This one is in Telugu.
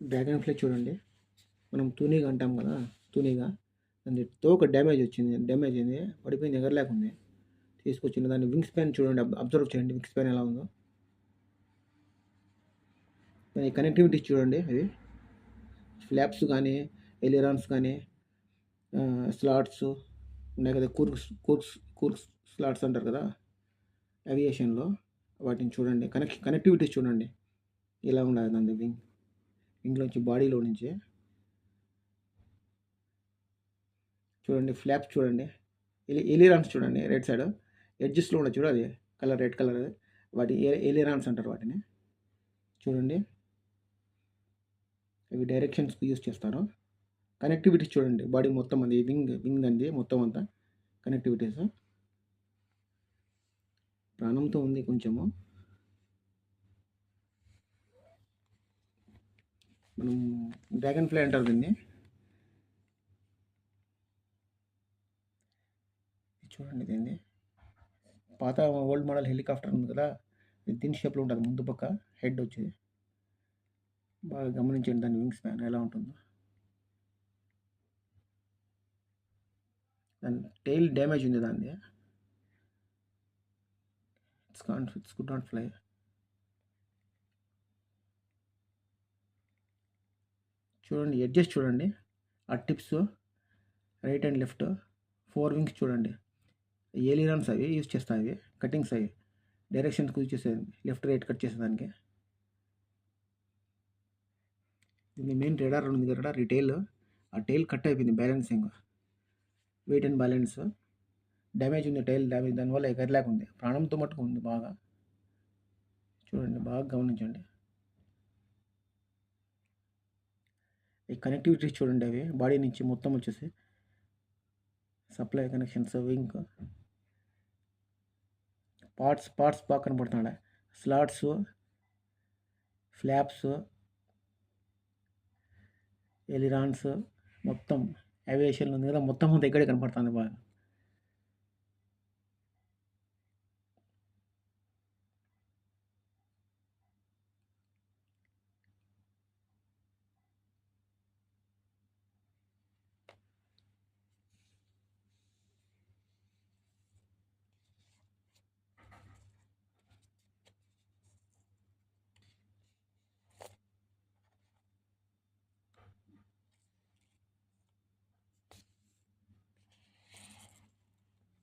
డ్రాగన్ ఫ్లై చూడండి, మనం తూనీగా అంటాం కదా, తూనీగా దాని తోక డ్యామేజ్ అయింది, పడిపోయింది, ఎగరలేకుంది. తీసుకొచ్చిన దాని వింగ్స్ పైన చూడండి, అబ్జర్వ్ చేయండి వింగ్స్ పైన ఎలా ఉందో. దాని కనెక్టివిటీస్ చూడండి, అవి ఫ్లాప్స్ కానీ, ఎలిరాన్స్ కానీ, స్లాట్స్ ఉన్నాయి కదా, కూర్క్స్ స్లాట్స్ అంటారు కదా ఏవియేషన్లో, వాటిని చూడండి. కనెక్టివిటీస్ చూడండి ఎలా ఉండదు దాని వింగ్లోంచి, బాడీలో నుంచి చూడండి. ఫ్లాప్స్ చూడండి, ఎలిరాన్స్ చూడండి, రైట్ సైడ్ ఎడ్జెస్లో ఉన్న చూడ, అది కలర్, రెడ్ కలర్, వాటి ఎలిరాన్స్ అంటారు వాటిని. చూడండి, అవి డైరెక్షన్స్కి యూస్ చేస్తారు. కనెక్టివిటీస్ చూడండి, బాడీ మొత్తం అది వింగ్ అంది మొత్తం అంతా కనెక్టివిటీస్. ప్రాణంతో ఉంది కొంచెము. మనం డ్రాగన్ ఫ్లై అంటారు దీన్ని. చూడండి, దీన్ని పాత ఓల్డ్ మోడల్ హెలికాప్టర్ ఉంది కదా, దీని షేప్లో ఉంటుంది, ముందు పక్క హెడ్ వచ్చి. బాగా గమనించండి దాని వింగ్స్ ప్యాన్ ఎలా ఉంటుందో. దాని టైల్ డ్యామేజ్ ఉంది దాన్ని, ఇట్స్ కుడ్ నాట్ ఫ్లై. చూడండి, ఎడ్జెస్ చూడండి, ఆ tips right and left 4 wings చూడండి. ఏలిరాన్స్ అవి యూజ్ చేస్తాయి, అవి కటింగ్స్, అవి డైరెక్షన్స్ యూజ్ చేసేది, లెఫ్ట్ రైట్ కట్ చేసేదానికి. ఇది మెయిన్ రేడార్ ఉంది కదా, రిటైల్, ఆ టైల్ కట్ అయిపోయింది, balancing, weight and balance damage ఉంది, టైల్ డ్యామేజ్, దానివల్ల ఎగరలేకుంది, ప్రాణంతో మట్టుకు ఉంది బాగా. చూడండి, బాగా గమనించండి. ఈ కనెక్టివిటీస్ చూడండి, అవి బాడీ నుంచి మొత్తం వచ్చేసి సప్లై కనెక్షన్స్, వింగ్ పార్ట్స్ బాగా కనపడుతున్నాయి. స్లాట్స్, ఫ్లాప్స్, ఎలిరాన్స్, మొత్తం ఏవియేషన్ ఉంది కదా, మొత్తం అంతా ఇక్కడే కనపడుతుంది బాగా.